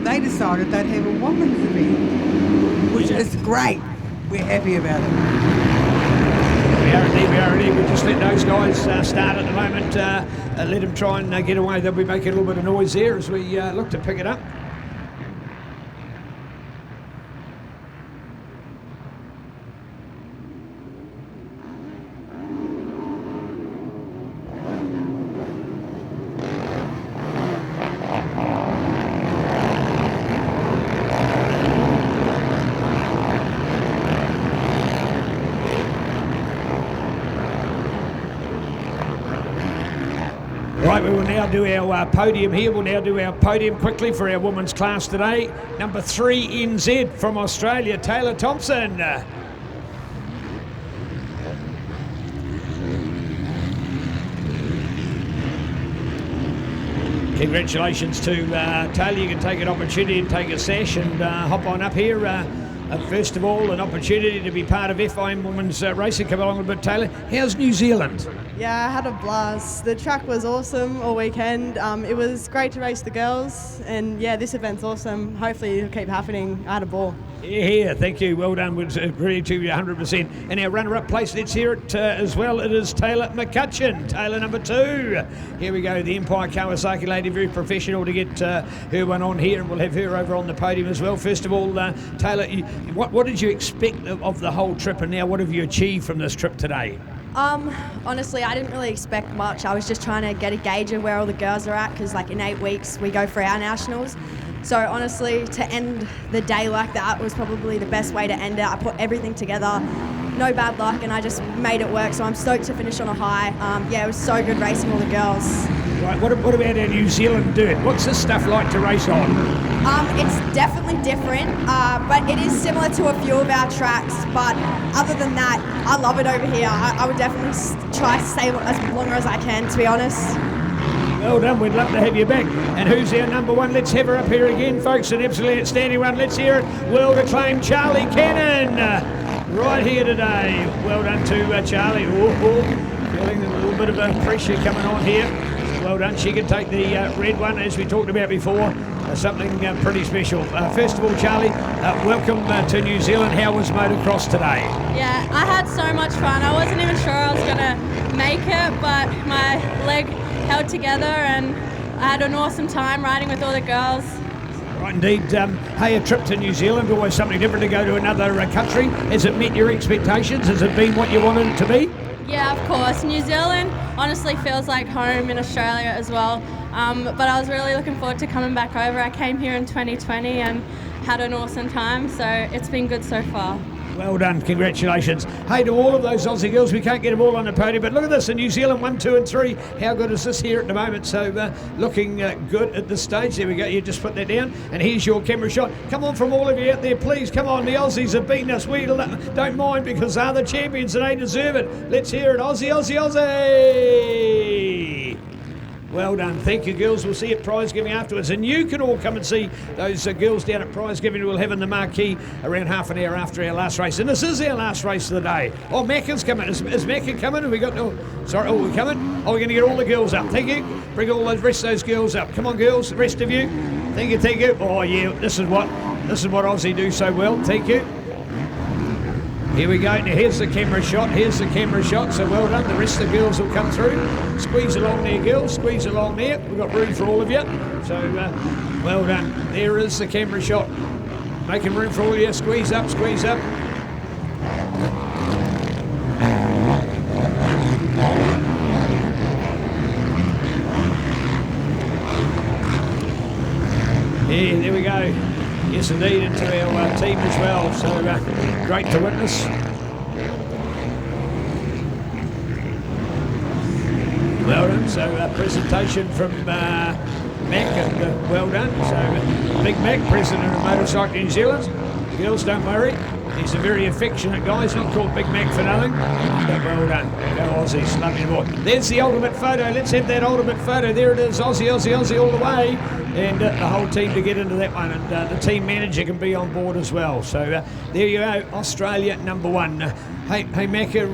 they decided they'd have a women's event, which is great. We're happy about it. We are indeed. We just let those guys start at the moment. Let them try and get away. They'll be making a little bit of noise there as we look to pick it up. Right, we will now do our podium here. We'll now do our podium quickly for our women's class today. Number 3 NZ from Australia, Taylor Thompson. Congratulations to Taylor. You can take an opportunity and take a sash and hop on up here. First of all, an opportunity to be part of FIM Women's Racing. Come along a bit, Taylor. How's New Zealand? Yeah, I had a blast. The track was awesome all weekend. It was great to race the girls, and yeah, this event's awesome. Hopefully it'll keep happening. I had a ball. Yeah, thank you. Well done. We'll agree to you 100%. And our runner-up place, let's hear it as well. It is Taylor McCutcheon, Taylor number 2. Here we go, the Empire Kawasaki lady, very professional to get her one on here, and we'll have her over on the podium as well. First of all, Taylor, what did you expect of the whole trip, and now what have you achieved from this trip today? Honestly, I didn't really expect much. I was just trying to get a gauge of where all the girls are at, because like in 8 weeks we go for our nationals. So honestly, to end the day like that was probably the best way to end it. I put everything together, no bad luck, and I just made it work. So I'm stoked to finish on a high. Yeah, it was so good racing all the girls. Right, what about our New Zealand dirt? What's this stuff like to race on? It's definitely different, but it is similar to a few of our tracks. But other than that, I love it over here. I would definitely try to stay as long as I can, to be honest. Well done, we'd love to have you back. And who's our number 1? Let's have her up here again, folks. An absolutely outstanding one. Let's hear it. World-acclaimed Charlie Cannon, right here today. Well done to Charlie. Feeling a little bit of a pressure coming on here. Well done. She can take the red one, as we talked about before. Something pretty special. First of all, Charlie, welcome to New Zealand. How was motocross today? Yeah, I had so much fun. I wasn't even sure I was going to make it, but my leg held together and I had an awesome time riding with all the girls. Right, indeed. Hey, a trip to New Zealand, always something different to go to another country. Has it met your expectations? Has it been what you wanted it to be? Yeah, of course. New Zealand honestly feels like home in Australia as well. But I was really looking forward to coming back over. I came here in 2020 and had an awesome time, so it's been good so far. Well done, congratulations. Hey, to all of those Aussie girls, we can't get them all on the podium, but look at this, in New Zealand, 1, 2 and 3. How good is this here at the moment? So looking good at this stage. There we go, you just put that down, and here's your camera shot. Come on from all of you out there, please, come on. The Aussies have beaten us. We don't mind, because they're the champions and they deserve it. Let's hear it, Aussie, Aussie, Aussie. Well done. Thank you, girls. We'll see you at prize giving afterwards. And you can all come and see those girls down at prize giving. We'll have in the marquee around half an hour after our last race. And this is our last race of the day. Oh, Macca's coming. Is Macca coming? Have we got no... Sorry, oh, we're coming? Oh, we're going to get all the girls up. Thank you. Bring all the rest of those girls up. Come on, girls. The rest of you. Thank you, thank you. Oh, yeah. This is what Aussie do so well. Thank you. Here we go. Now here's the camera shot. Here's the camera shot. So well done. The rest of the girls will come through. Squeeze along there, girls. Squeeze along there. We've got room for all of you. So well done. There is the camera shot. Making room for all of you. Squeeze up, squeeze up. Yeah, there we go. Yes, indeed, into our team as well. So great to witness. Well done. So presentation from Mac, and well done. So Big Mac, president of Motorcycle New Zealand. Girls, don't worry. He's a very affectionate guy. He's not called Big Mac for nothing. But well done. Go Aussies. Love you more. There's the ultimate photo. Let's have that ultimate photo. There it is. Aussie, Aussie, Aussie all the way. and the whole team to get into that one, and the team manager can be on board as well. So there you go, Australia #1. Hey Macca,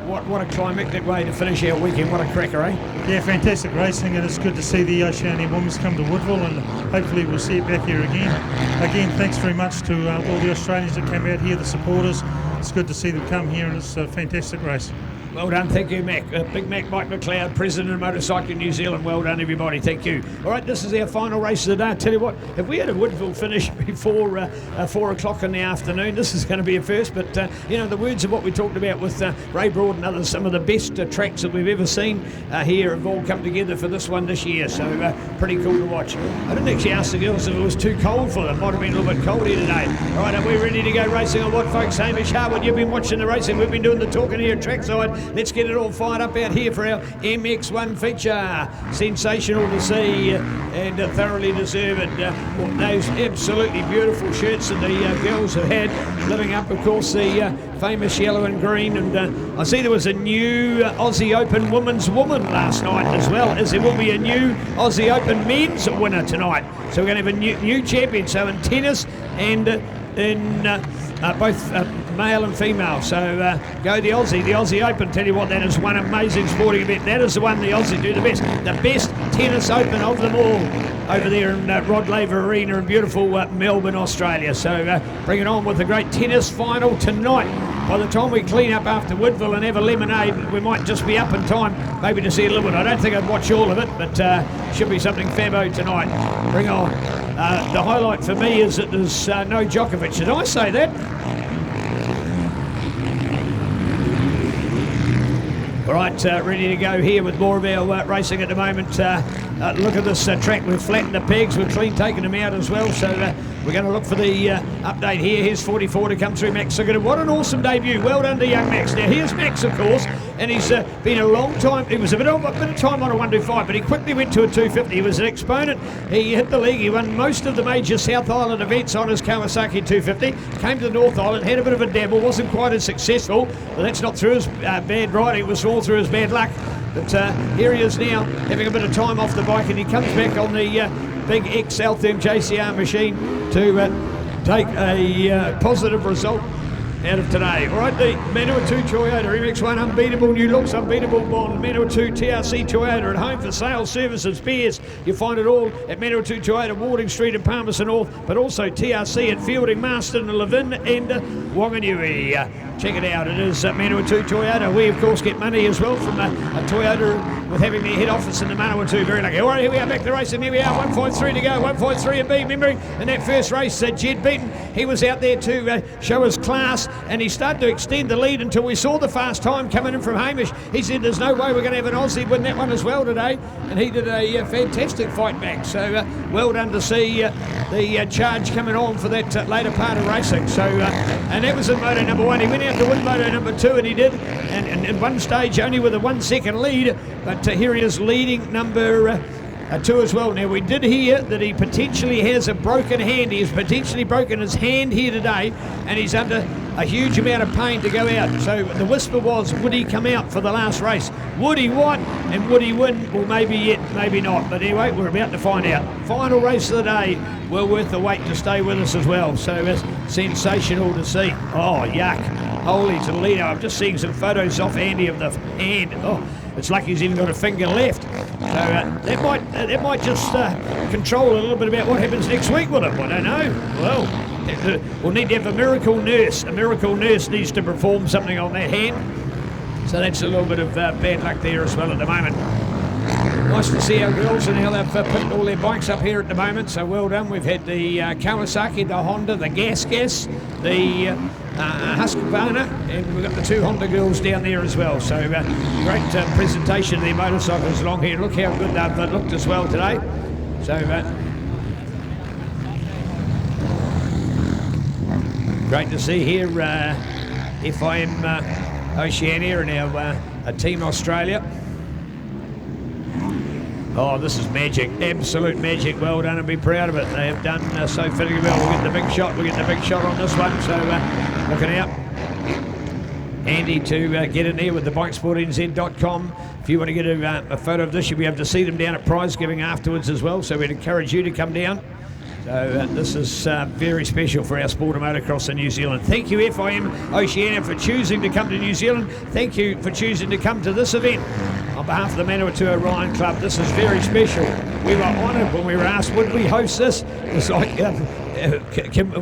what a climactic way to finish our weekend. What a cracker, eh? Yeah, fantastic racing, and it's good to see the Oceania Women's come to Woodville, and hopefully we'll see it back here again. Again, thanks very much to all the Australians that came out here, the supporters. It's good to see them come here, and it's a fantastic race. Well done, thank you, Mac. Big Mac, Mike McLeod, President of Motorcycling New Zealand. Well done, everybody. Thank you. All right, this is our final race of the day. I tell you what, if we had a Woodville finish before 4 o'clock in the afternoon, this is going to be a first. But, the words of what we talked about with Ray Broad and others, some of the best tracks that we've ever seen here have all come together for this one this year. So, pretty cool to watch. I didn't actually ask the girls if it was too cold for them. Might have been a little bit cold here today. All right, are we ready to go racing on what, folks? Hamish Harwood, you've been watching the racing. We've been doing the talking here at trackside. Let's get it all fired up out here for our MX1 feature. Sensational to see and thoroughly deserved. Those absolutely beautiful shirts that the girls have had, living up, of course, the famous yellow and green. And I see there was a new Aussie Open Women's Woman last night, as well as there will be a new Aussie Open Men's winner tonight. So we're going to have a new champion, so in tennis and in both male and female. So go the Aussie Open. Tell you what, that is one amazing sporting event. That is the one the Aussie do the best tennis open of them all over there in Rod Laver Arena in beautiful Melbourne, Australia. So bring it on with the great tennis final tonight. By the time we clean up after Woodville and have a lemonade, we might just be up in time maybe to see a little bit. I don't think I'd watch all of it, but should be something fabo tonight. Bring on. The highlight for me is that there's no Djokovic. Did I say that? All right, ready to go here with more of our racing at the moment. Look at this track. We've flattened the pegs. We've clean taken them out as well. So we're going to look for the update here. Here's 44 to come through, Max Sigurd. What an awesome debut. Well done to young Max. Now, here's Max, of course, and he's been a long time. He was a bit of time on a 125, but he quickly went to a 250. He was an exponent. He hit the league. He won most of the major South Island events on his Kawasaki 250. Came to the North Island, had a bit of a dabble, wasn't quite as successful. But that's not through his bad riding. It was all through his bad luck. But here he is now, having a bit of time off the bike, and he comes back on the big XL Therm JCR machine to take a positive result out of today. All right, the Manua 2 Toyota MX1 unbeatable new looks, unbeatable bond. Manua 2 TRC Toyota at home for sales, service and spares. You find it all at Manua 2 Toyota, Warding Street and Palmerston North, but also TRC at Fielding, Marston, Levin and Wanganui. Check it out, it is Manua 2 Toyota. We of course get money as well from a Toyota with having their head office in the Manua 2. Very lucky. All right, here we are back to racing. Here we are, 1.3 to go, 1.3 and B. Remembering in that first race, Jed Beaton, he was out there to show his class, and he started to extend the lead until we saw the fast time coming in from Hamish. He said there's no way we're going to have an Aussie win that one as well today, and he did a fantastic fight back. So well done to see the charge coming on for that later part of racing. So and that was in moto number 1. He went out to win moto number 2, and he did, and at one stage only with a 1 second lead, but here he is leading number 2 as well. Now we did hear that he potentially has a broken hand. He has potentially broken his hand here today, and he's under a huge amount of pain to go out. So the whisper was, would he come out for the last race? Would he what? And would he win? Well, maybe yet, maybe not. But anyway, we're about to find out. Final race of the day. Well worth the wait to stay with us as well. So it's sensational to see. Oh, yuck. Holy Toledo. I'm just seeing some photos off Andy of the hand. Oh, it's lucky he's even got a finger left. So that might just control a little bit about what happens next week with him. I don't know. Well, we'll need to have a miracle nurse. A miracle nurse needs to perform something on that hand. So that's a little bit of bad luck there as well at the moment. Nice to see our girls and how they've put all their bikes up here at the moment. So well done. We've had the Kawasaki, the Honda, the Gas, the Husqvarna, and we've got the 2 Honda girls down there as well. So great presentation of their motorcycles along here. Look how good they've looked as well today. So great to see here FIM Oceania and our Team Australia. Oh, this is magic, absolute magic. Well done, and be proud of it. They have done so fittingly well. We'll get the big shot on this one, so looking out. handy to get in there with the bikesportnz.com. If you want to get a photo of this, you'll be able to see them down at prize giving afterwards as well, so we'd encourage you to come down. So this is very special for our sport of motocross in New Zealand. Thank you FIM Oceania for choosing to come to New Zealand. Thank you for choosing to come to this event. On behalf of the Manawatu Orion Club, this is very special. We were honoured when we were asked, would we host this? It's like,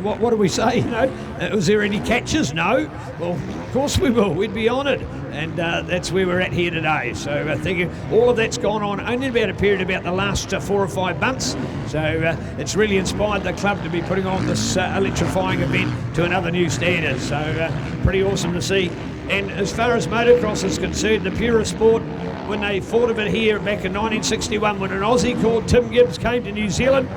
what do we say? You know, was there any catches? No. Well, of course we will. We'd be honoured. And that's where we're at here today. So thank you. All of that's gone on only about a period about the last 4 or 5 months. So it's really inspired the club to be putting on this electrifying event to another new standard. So pretty awesome to see. And as far as motocross is concerned, the purest sport, when they thought of it here back in 1961, when an Aussie called Tim Gibbs came to New Zealand,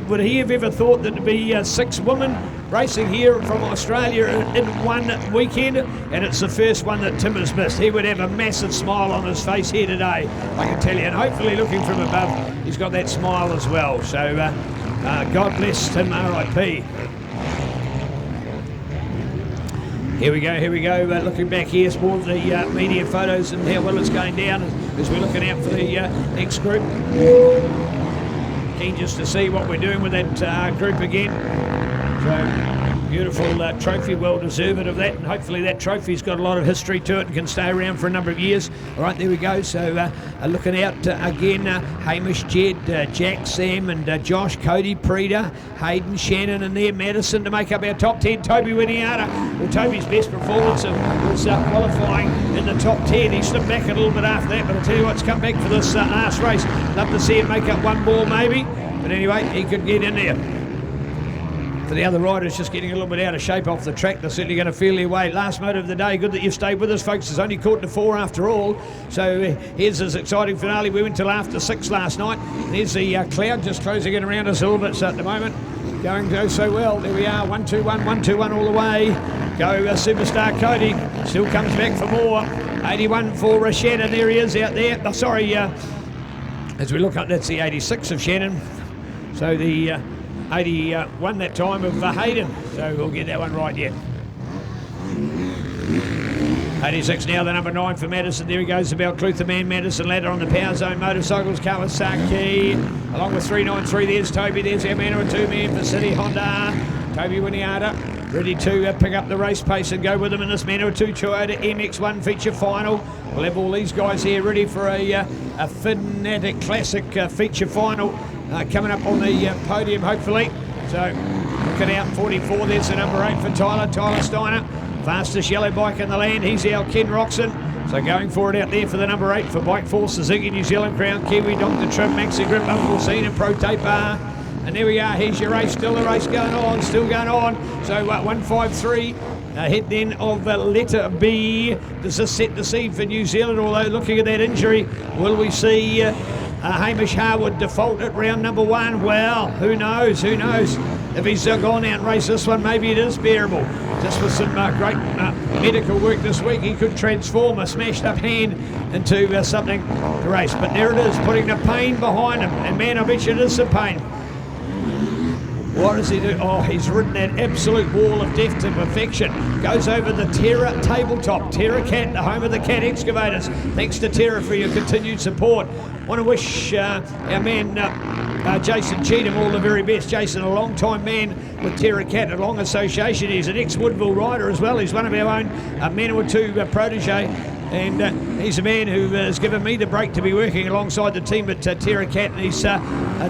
would he have ever thought that there'd be 6 women racing here from Australia in one weekend? And it's the first one that Tim has missed. He would have a massive smile on his face here today, I can tell you. And hopefully looking from above, he's got that smile as well. So God bless Tim, RIP. Here we go. Looking back here, it's more of the media photos and how well it's going down as we're looking out for the next group. Keen just to see what we're doing with that group again. So beautiful trophy, well deserved of that, and hopefully that trophy's got a lot of history to it and can stay around for a number of years. All right, there we go. So looking out again, Hamish, Jed, Jack, Sam and Josh, Cody, Preda, Hayden, Shannon and there, Madison to make up our top 10. Toby Winiata. Well, Toby's best performance was qualifying in the top 10. He slipped back a little bit after that, but I'll tell you what's come back for this last race. Love to see him make up one ball maybe, but anyway, he could get in there. For the other riders just getting a little bit out of shape off the track, they're certainly going to feel their way. Last motor of the day. Good that you've stayed with us, folks. It's only quarter to 4 after all. So here's this exciting finale. We went till after 6 last night. There's the cloud just closing in around us a little bit. So at the moment, going so well. There we are, 1-2-1, 1-2-1 all the way. Go Superstar Cody. Still comes back for more. 81 for Shannon. There he is out there. Oh, sorry, as we look up, that's the 86 of Shannon. So the 81 that time of Hayden, so we'll get that one right yet. 86 now, the number 9 for Madison. There he goes, the Belcluth, the man Madison ladder on the Power Zone Motorcycles, Kawasaki, along with 393. There's Toby, there's our man, a 2-man for City Honda. Toby Winiata, ready to pick up the race pace and go with them in this Man or 2 Toyota MX1 feature final. We'll have all these guys here ready for a Fanatic Classic feature final. Coming up on the podium, hopefully. So, looking out, 44. There's the number 8 for Tyler Steiner. Fastest yellow bike in the land. He's our Ken Roxon. So, going for it out there for the number 8 for Bike Force, Suzuki New Zealand Crown, Kiwi, Dr. Trim, Maxi Grip, Uncle Scene, and Pro Tape Bar. And there we are. Here's your race. Still the race going on. Still going on. So, 153. Hit then of letter B. Does this set the scene for New Zealand? Although, looking at that injury, will we see Hamish Harwood default at round number 1? Well, who knows? If he's gone out and raced this one, maybe it is bearable. Just with some great medical work this week, he could transform a smashed up hand into something to race. But there it is, putting the pain behind him. And man, I bet you it is some pain. What does he do? Oh, he's ridden that absolute wall of death to perfection. Goes over the Terra tabletop. Terra Cat, the home of the Cat excavators. Thanks to Terra for your continued support. Want to wish our man Jason Cheatham all the very best. Jason, a long-time man with Terra Cat, a long association. He's an ex-Woodville rider as well. He's one of our own Manawatu protege. And he's a man who has given me the break to be working alongside the team at Terra Cat, and he's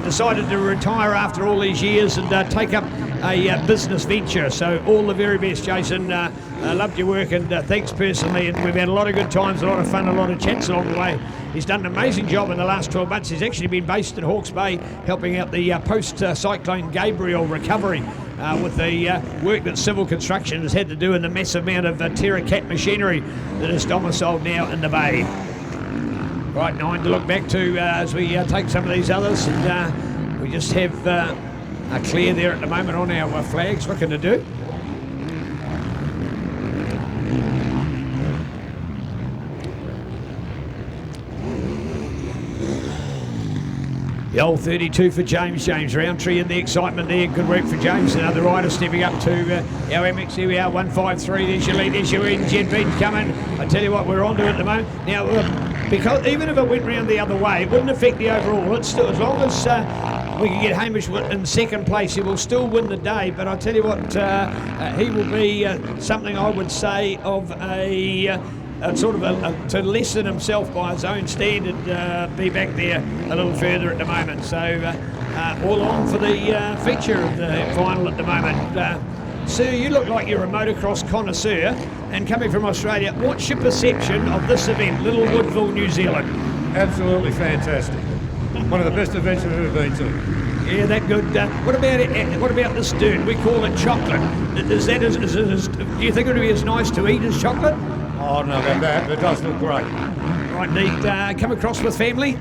decided to retire after all these years and take up a business venture. So all the very best, Jason. Loved your work, and thanks personally, and we've had a lot of good times, a lot of fun, a lot of chats along the way. He's done an amazing job in the last 12 months. He's actually been based in Hawke's Bay helping out the post-Cyclone Gabriel recovery with the work that civil construction has had to do in the massive amount of Terra Cat machinery that is domiciled now in the bay. Right, 9 to look back to as we take some of these others, and we just have a clear there at the moment on our flags, looking to do. The old 32 for James. James Roundtree in the excitement there. Good work for James. Another rider stepping up to our MX. Here we are, 153. There's your lead. There's your win. Jed Beaton coming. I tell you what, we're on to it at the moment. Now, because even if it went round the other way, it wouldn't affect the overall. It's still, as long as we can get Hamish in second place, he will still win the day. But I tell you what, he will be something I would say of a sort of to lessen himself by his own standard, be back there a little further at the moment. So all on for the feature of the final at the moment. Sir, you look like you're a motocross connoisseur, and coming from Australia, what's your perception of this event, Little Woodville, New Zealand? Absolutely fantastic. One of the best events I've ever been to. Yeah, that good. What about it? What about this dirt? We call it chocolate. Is that do you think it would be as nice to eat as chocolate? I don't know about that, but it does look great. Right, Neat. Come across with family?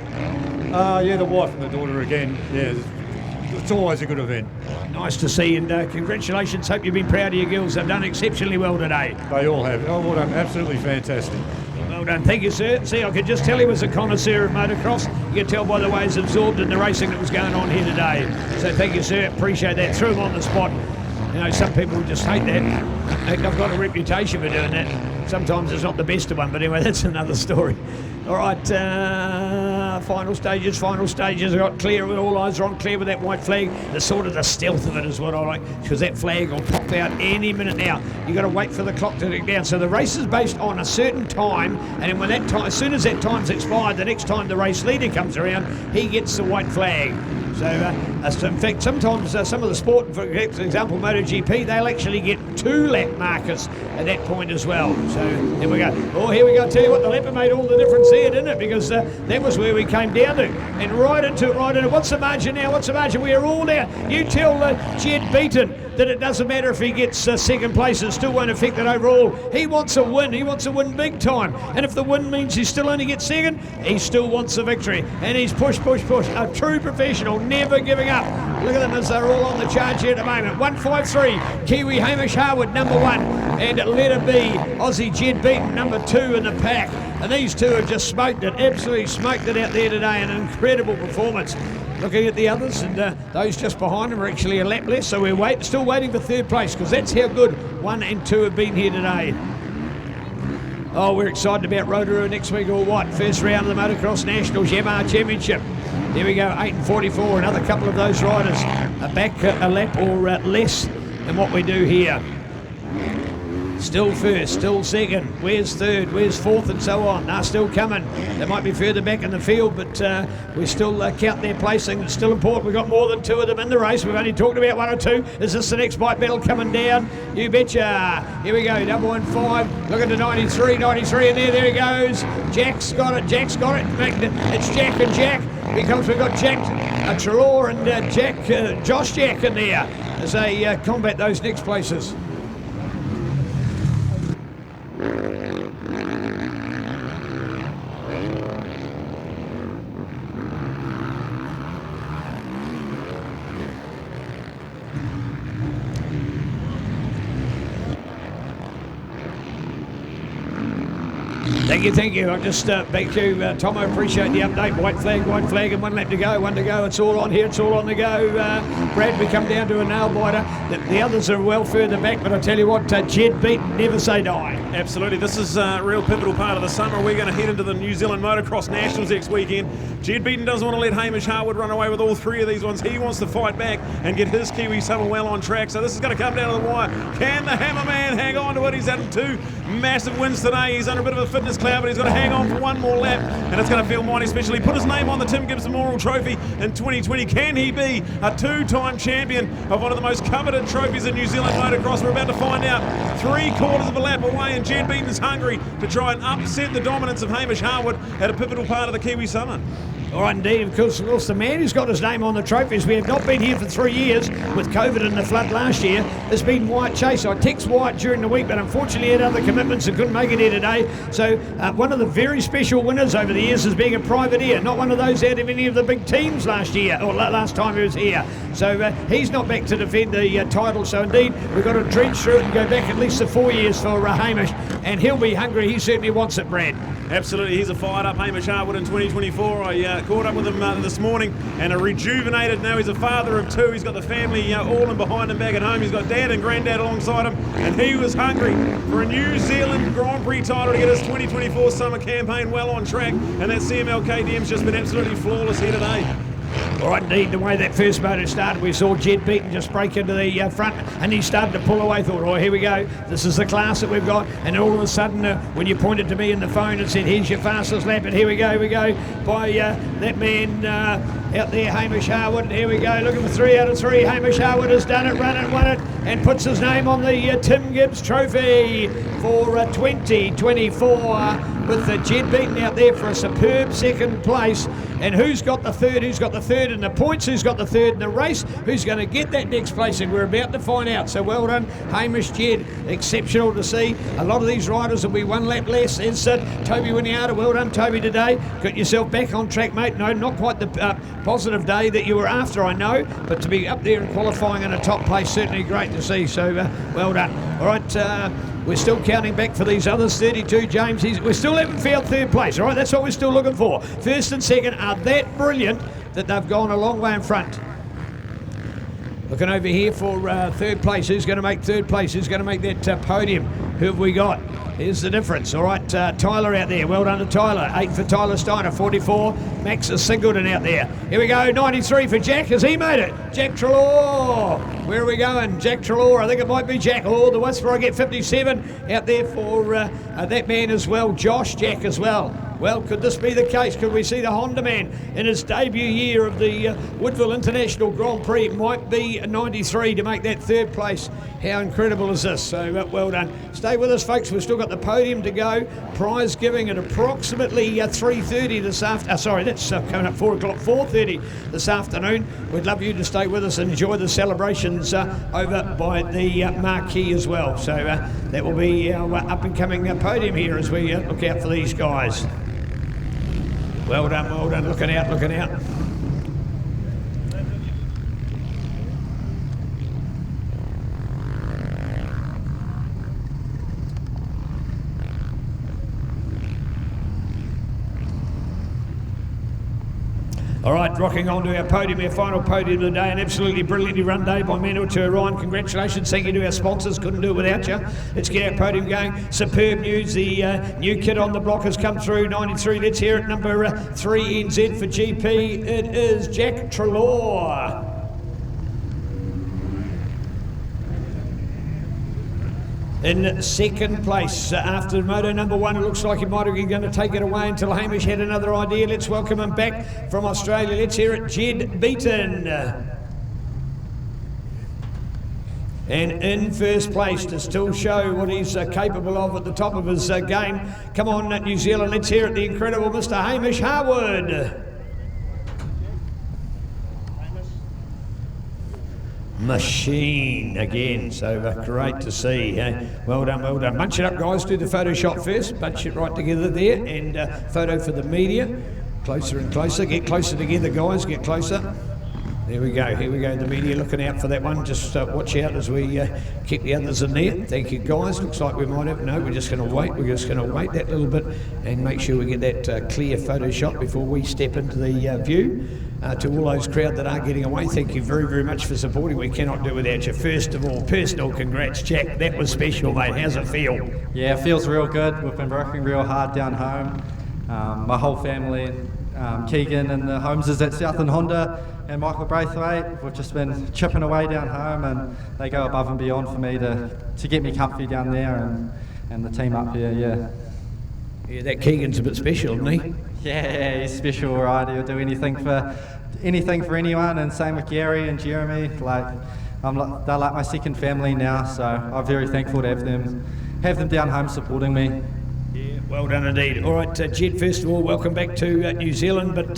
Yeah, the wife and the daughter again. Yeah, it's always a good event. Nice to see, and congratulations. Hope you've been proud of your girls. They've done exceptionally well today. They all have. Oh, well done. Absolutely fantastic. Well done. Thank you, sir. See, I could just tell he was a connoisseur of motocross. You can tell by the way he's absorbed in the racing that was going on here today. So thank you, sir. Appreciate that. Threw him on the spot. You know, some people just hate that. I've got a reputation for doing that. Sometimes it's not the best of one, but anyway, that's another story. All right, final stages. I got clear with all eyes are on clear with that white flag. The sort of the stealth of it is what I like, because that flag will pop out any minute now. You've got to wait for the clock to tick down. So the race is based on a certain time, and then when that time, as soon as that time's expired, the next time the race leader comes around, he gets the white flag. So, in fact, sometimes some of the sport, for example, MotoGP, they'll actually get 2 lap markers at that point as well. So, there we go. Oh, here we go. Tell you what, the leopard made all the difference there, didn't it? Because that was where we came down to. And right into it. What's the margin now? What's the margin? We're all there. You tell Jed Beaton that it doesn't matter if he gets second place, it still won't affect it overall. He wants a win. He wants a win big time. And if the win means he still only gets second, he still wants the victory. And he's push. A true professional, never giving up. Look at them as they're all on the charge here at the moment. 153, Kiwi Hamish Harwood, number 1. And letter B, Aussie Jed Beaton, number 2 in the pack. And these two have just smoked it, absolutely smoked it out there today. An incredible performance. Looking at the others, and those just behind them are actually a lap less, so we're still waiting for third place, because that's how good 1 and 2 have been here today. Oh, we're excited about Rotorua next week or what? First round of the Motocross Nationals Yamaha Championship. There we go, 8 and 44. Another couple of those riders are back a lap or less than what we do here. Still first, still second. Where's third? Where's fourth? And so on. Nah, still coming. They might be further back in the field, but we still count their placing. It's still important. We've got more than 2 of them in the race. We've only talked about 1 or 2. Is this the next bike battle coming down? You betcha. Here we go. 115. Looking to 93, and there he goes. Jack's got it. It's Jack and Jack, because we've got Jack Trelaw and Josh Jack in there as they combat those next places. Thank you. I'll just thank you, Tom. I appreciate the update. White flag, and 1 lap to go. 1 to go. It's all on here. It's all on the go. Brad, we come down to a nail biter. The others are well further back, but I tell you what, Jed Beaton, never say die. Absolutely. This is a real pivotal part of the summer. We're going to head into the New Zealand Motocross Nationals next weekend. Jed Beaton doesn't want to let Hamish Harwood run away with all 3 of these ones. He wants to fight back and get his Kiwi summer well on track. So this is going to come down to the wire. Can the Hammerman hang on to it? He's had 2 massive wins today. He's under a bit of a fitness cloud, but he's got to hang on for 1 more lap, and it's going to feel mighty special. He put his name on the Tim Gibson Memorial Trophy in 2020. Can he be a 2-time champion of one of the most coveted trophies in New Zealand motocross? We're about to find out. 3/4 of a lap away, and Jed Beaton is hungry to try and upset the dominance of Hamish Harwood at a pivotal part of the Kiwi summer. All right, indeed. Of course, the man who's got his name on the trophies, we have not been here for 3 years with COVID and the flood last year, has been Wyatt Chase. I text Wyatt during the week, but unfortunately he had other commitments and couldn't make it here today. So one of the very special winners over the years is being a privateer, not one of those out of any of the big teams last year, or last time he was here. So he's not back to defend the title. So indeed, we've got to drench through it and go back at least to 4 years for Hamish. And he'll be hungry. He certainly wants it, Brad. Absolutely, he's a fired up Hamish Harwood in 2024. I caught up with him this morning, and a rejuvenated. Now he's a father of 2. He's got the family all in behind him back at home. He's got dad and granddad alongside him, and he was hungry for a New Zealand Grand Prix title to get his 2024 summer campaign well on track. And that CML KTM's just been absolutely flawless here today. All right, indeed, the way that first motor started, we saw Jed Beaton just break into the front, and he started to pull away. Thought, oh, here we go. This is the class that we've got. And all of a sudden, when you pointed to me in the phone and said, here's your fastest lap, and here we go by that man out there, Hamish Harwood. And here we go, looking for 3 out of 3. Hamish Harwood has done it, run it, won it, and puts his name on the Tim Gibbs Trophy for 2024. With Jed Beaton out there for a superb second place. And who's got the third? Who's got the third in the points? Who's got the third in the race? Who's going to get that next place? And we're about to find out. So well done, Hamish, Jed. Exceptional to see. A lot of these riders will be 1 lap less. There's Toby Winiata. Well done, Toby, today. Got yourself back on track, mate. No, not quite the positive day that you were after, I know. But to be up there and qualifying in a top place, certainly great to see. So well done. All right. We're still counting back for these others. 32, James. We still haven't found third place, all right? That's what we're still looking for. First and second are that brilliant that they've gone a long way in front. Looking over here for third place. Who's going to make third place? Who's going to make that podium? Who have we got? Here's the difference. All right, Tyler out there. Well done to Tyler. 8 for Tyler Steiner. 44. Max Singleton out there. Here we go. 93 for Jack. Has he made it? Jack Trelaw. Where are we going? Jack Trelaw. I think it might be Jack. Oh, the once before I get 57 out there for that man as well. Josh Jack as well. Well, could this be the case? Could we see the Honda man in his debut year of the Woodville International Grand Prix? Might be 93 to make that third place. How incredible is this? So well done. Stay with us, folks. We've still got the podium to go. Prize giving at approximately 3:30 this afternoon. Sorry, that's coming up 4 o'clock, 4:30 this afternoon. We'd love you to stay with us and enjoy the celebrations over by the marquee as well. So that will be our up and coming podium here as we look out for these guys. Well done, well done. Looking out, looking out. All right, rocking on to our podium, our final podium of the day. An absolutely brilliantly run day by Manuel Ryan. Congratulations, thank you to our sponsors. Couldn't do it without you. Let's get our podium going. Superb news. The new kid on the block has come through. 93. Let's hear it. Number 3 NZ for GP. It is Jack Trelaw. In second place after moto number 1, it looks like he might have been going to take it away until Hamish had another idea. Let's welcome him back from Australia. Let's hear it, Jed Beaton. And in first place to still show what he's capable of at the top of his game. Come on, New Zealand, let's hear it, the incredible Mr. Hamish Harwood. Machine again, so great to see. Well done, well done. Bunch it up, guys. Do the Photoshop first. Bunch it right together there, and photo for the media. Closer and closer. Get closer together, guys. Get closer. There we go. Here we go. The media looking out for that one. Just watch out as we keep the others in there. Thank you, guys. Looks like we might have. No, we're just going to wait. We're just going to wait that little bit and make sure we get that clear Photoshop before we step into the view. To all those crowd that are getting away, thank you very, very much for supporting. We cannot do without you. First of all, personal congrats, Jack. That was special, mate. How's it feel? Yeah, it feels real good. We've been working real hard down home. My whole family, Keegan and the Holmeses at Southern Honda and Michael Braithwaite, we've just been chipping away down home, and they go above and beyond for me to get me comfy down there, and the team up here, yeah. Yeah, that Keegan's a bit special, isn't he? Yeah, he's special, right? He'll do anything for anyone, and same with Gary and Jeremy. They're like my second family now, so I'm very thankful to have them down home supporting me. Yeah, well done indeed. All right, Jed, first of all, welcome back to New Zealand. But,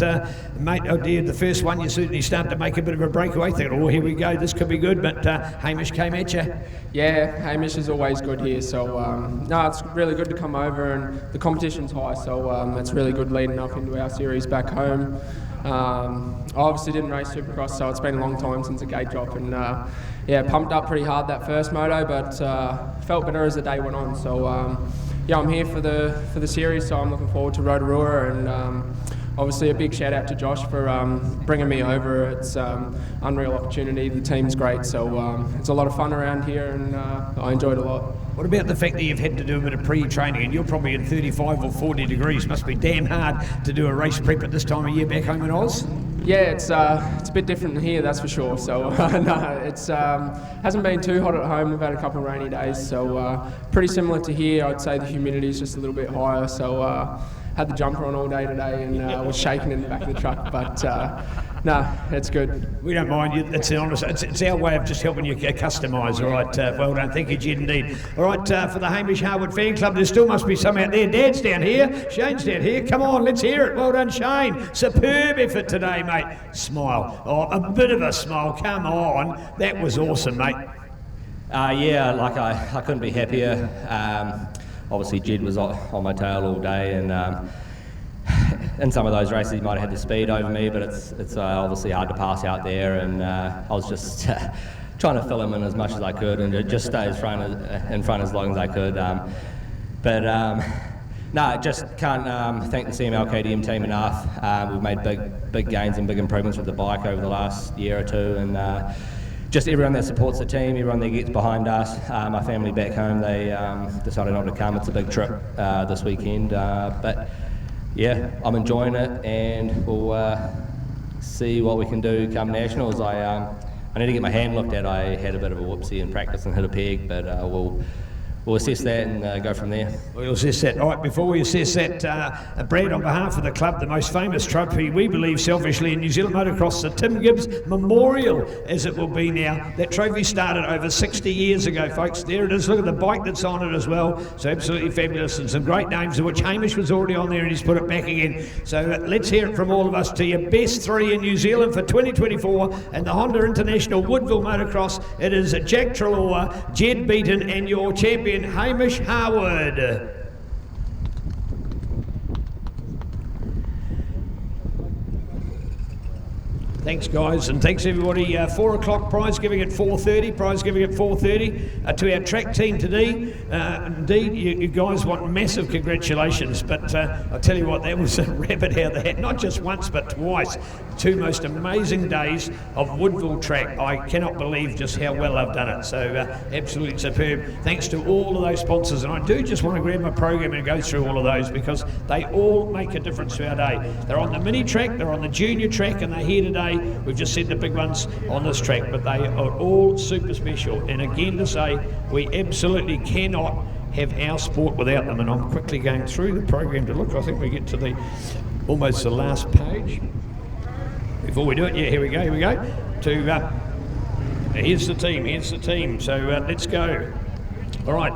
mate, oh dear, the first one, you certainly started to make a bit of a breakaway. Think, oh, here we go, this could be good. But Hamish came at you. Yeah, Hamish is always good here. So, no, it's really good to come over, and the competition's high. So, it's really good leading up into our series back home. I obviously didn't race Supercross, so it's been a long time since a gate drop, and yeah, pumped up pretty hard that first moto, but felt better as the day went on. So yeah, I'm here for the series, so I'm looking forward to Rotorua, and obviously a big shout out to Josh for bringing me over. It's unreal opportunity. The team's great, so it's a lot of fun around here, and I enjoyed it a lot. What about the fact that you've had to do a bit of pre-training, and you're probably in 35 or 40 degrees? Must be damn hard to do a race prep at this time of year back home in Oz. Yeah, it's a bit different here, that's for sure. So no, it's hasn't been too hot at home. We've had a couple of rainy days, so pretty similar to here. I'd say the humidity is just a little bit higher. So had the jumper on all day today, and was shaking in the back of the truck. But no, it's good. We don't mind you. It's honest. It's our way of just helping you customise. All right. Well done. Thank you, Jed, indeed. All right. For the Hamish Harwood fan club, there still must be some out there. Dad's down here. Shane's down here. Come on, let's hear it. Well done, Shane. Superb effort today, mate. Smile. Oh, a bit of a smile. Come on. That was awesome, mate. Yeah, like I couldn't be happier. Obviously, Jed was on my tail all day, and in some of those races he might have had the speed over me, but it's obviously hard to pass out there, and I was just trying to fill him in as much as I could and just stay in front as long as I could. No, just can't thank the CML KTM team enough. We've made big gains and big improvements with the bike over the last year or two, and just everyone that supports the team, everyone that gets behind us. My family back home, they decided not to come. It's a big trip this weekend, but yeah, I'm enjoying it, and we'll see what we can do come nationals. I need to get my hand looked at. I had a bit of a whoopsie in practice and hit a peg, but we'll assess that and go from there. We'll assess that. All right, before we assess that, Brad, on behalf of the club, the most famous trophy, we believe selfishly, in New Zealand Motocross, the Tim Gibbs Memorial, as it will be now. That trophy started over 60 years ago, folks. There it is. Look at the bike that's on it as well. So absolutely fabulous, and some great names, of which Hamish was already on there, and he's put it back again. So let's hear it from all of us to your best three in New Zealand for 2024 and the Honda International Woodville Motocross. It is Jack Treloar, Jed Beaton, and your champion, Hamish Harwood. Thanks, guys, and thanks everybody. 4 o'clock prize giving at 4:30. Prize giving at 4:30 to our track team today. Indeed, you guys want massive congratulations. But I'll tell you what, that was a rabbit out of the hat. Not just once, but twice. 2 most amazing days of Woodville track. I cannot believe just how well I've done it. So absolutely superb. Thanks to all of those sponsors, and I do just want to grab my program and go through all of those because they all make a difference to our day. They're on the mini track, they're on the junior track, and they're here today. We've just said the big ones on this track, but they are all super special. And again to say, we absolutely cannot have our sport without them. And I'm quickly going through the program to look. I think we get to almost the last page. Before we do it, yeah, here we go. Here's the team. So let's go. All right,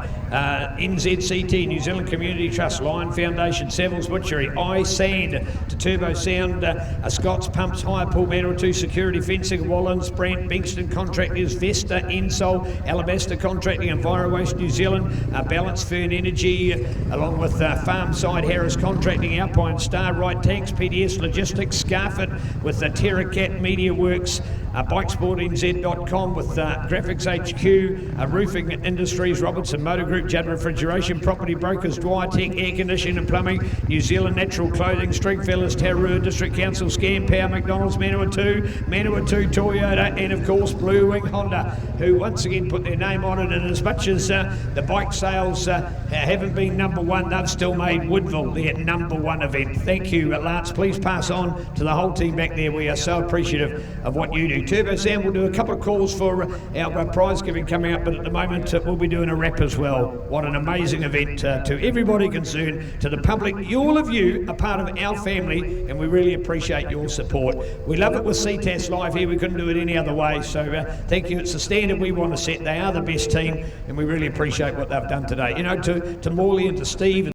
NZCT, New Zealand Community Trust, Lion Foundation, Savills Butchery, iSand, to Turbo Sound, Scott's Pumps, Hire Pool, Metal 2 Security Fencing, Wallens, Brent, Bingston Contractors, Vesta, Ensol, Alabaster Contracting, EnviroWaste New Zealand, Balance Fern Energy, along with Farmside Harris Contracting, Alpine Star, Right Tanks, PDS Logistics, Scarfit with Terracat Media Works, BikesportNZ.com with Graphics HQ, Roofing Industries, Robertson Motor Group, Judd Refrigeration, Property Brokers, Dwyer Tech, Air Conditioning and Plumbing, New Zealand Natural Clothing, Stringfellas, Tarua, District Council, Scan Power, McDonald's, Manawatu, Toyota, and of course Blue Wing Honda, who once again put their name on it. And as much as the bike sales haven't been number one, they've still made Woodville their number one event. Thank you, Lance. Please pass on to the whole team back there. We are so appreciative of what you do. Turbo Sam will do a couple of calls for our prize giving coming up, but at the moment we'll be doing a wrap as well. What an amazing event to everybody concerned, to the public. All of you are part of our family, and we really appreciate your support. We love it with Ctas Live here. We couldn't do it any other way, so thank you. It's the standard we want to set. They are the best team, and we really appreciate what they've done today. You know, to Morley and to Steve